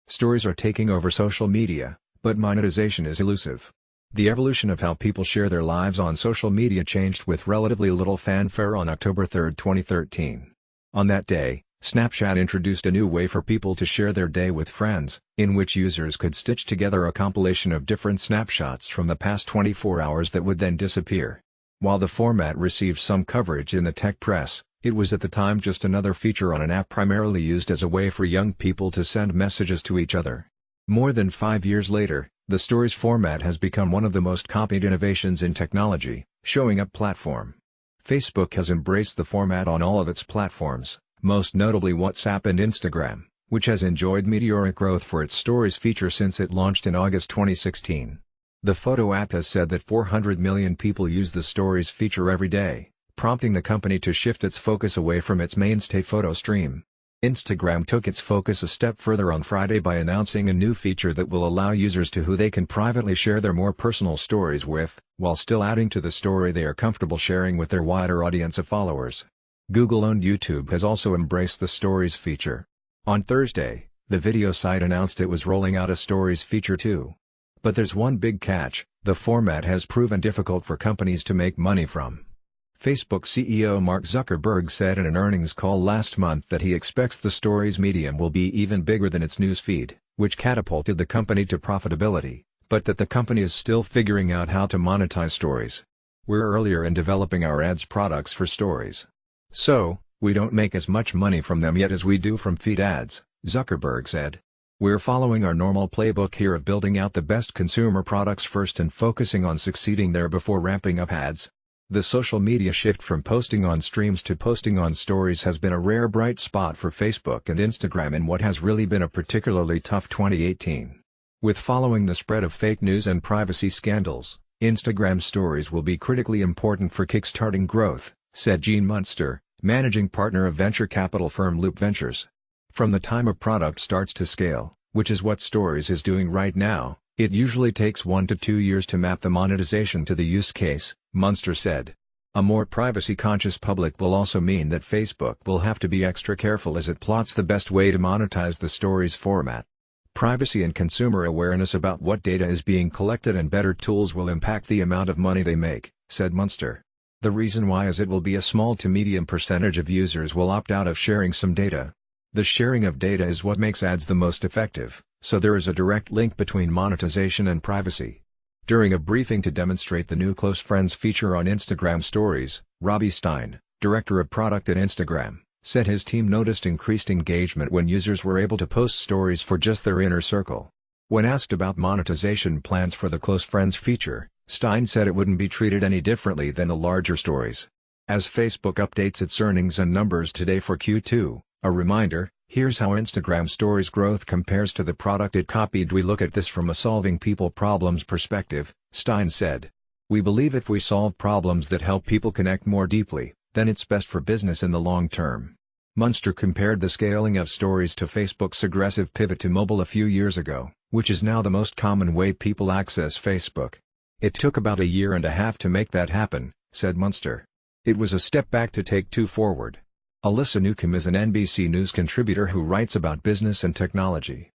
Stories are taking over social media, but monetization is elusive. The evolution of how people share their lives on social media changed with relatively little fanfare on October 3, 2013. On that day, Snapchat introduced a new way for people to share their day with friends, in which users could stitch together a compilation of different snapshots from the past 24 hours that would then disappear. While the format received some coverage in the tech press, it was at the time just another feature on an app primarily used as a way for young people to send messages to each other. More than 5 years later, the Stories format has become one of the most copied innovations in technology, showing up platform. Facebook has embraced the format on all of its platforms, most notably WhatsApp and Instagram, which has enjoyed meteoric growth for its Stories feature since it launched in August 2016. The photo app has said that 400 million people use the Stories feature every day, prompting the company to shift its focus away from its mainstay photo stream. Instagram took its focus a step further on Friday by announcing a new feature that will allow users to who they can privately share their more personal stories with, while still adding to the story they are comfortable sharing with their wider audience of followers. Google-owned YouTube has also embraced the Stories feature. On Thursday, the video site announced it was rolling out a Stories feature too. But there's one big catch: the format has proven difficult for companies to make money from. Facebook CEO Mark Zuckerberg said in an earnings call last month that he expects the Stories medium will be even bigger than its news feed, which catapulted the company to profitability, but that the company is still figuring out how to monetize Stories. "We're earlier in developing our ads products for Stories. So, we don't make as much money from them yet as we do from feed ads," Zuckerberg said. "We're following our normal playbook here of building out the best consumer products first and focusing on succeeding there before ramping up ads." The social media shift from posting on streams to posting on Stories has been a rare bright spot for Facebook and Instagram in what has really been a particularly tough 2018. With following the spread of fake news and privacy scandals, Instagram Stories will be critically important for kickstarting growth, said Gene Munster, managing partner of venture capital firm Loop Ventures. From the time a product starts to scale, which is what Stories is doing right now, it usually takes 1 to 2 years to map the monetization to the use case, Munster said. A more privacy-conscious public will also mean that Facebook will have to be extra careful as it plots the best way to monetize the Stories format. Privacy and consumer awareness about what data is being collected and better tools will impact the amount of money they make, said Munster. The reason why is it will be a small to medium percentage of users will opt out of sharing some data. The sharing of data is what makes ads the most effective, so there is a direct link between monetization and privacy. During a briefing to demonstrate the new Close Friends feature on Instagram Stories, Robbie Stein, director of product at Instagram, said his team noticed increased engagement when users were able to post stories for just their inner circle. When asked about monetization plans for the Close Friends feature, Stein said it wouldn't be treated any differently than the larger stories. As Facebook updates its earnings and numbers today for Q2, a reminder, here's how Instagram Stories growth compares to the product it copied. "We look at this from a solving people problems perspective," Stein said. "We believe if we solve problems that help people connect more deeply, then it's best for business in the long term." Munster compared the scaling of Stories to Facebook's aggressive pivot to mobile a few years ago, which is now the most common way people access Facebook. "It took about a year and a half to make that happen," said Munster. "It was a step back to take 2 forward." Alyssa Newcomb is an NBC News contributor who writes about business and technology.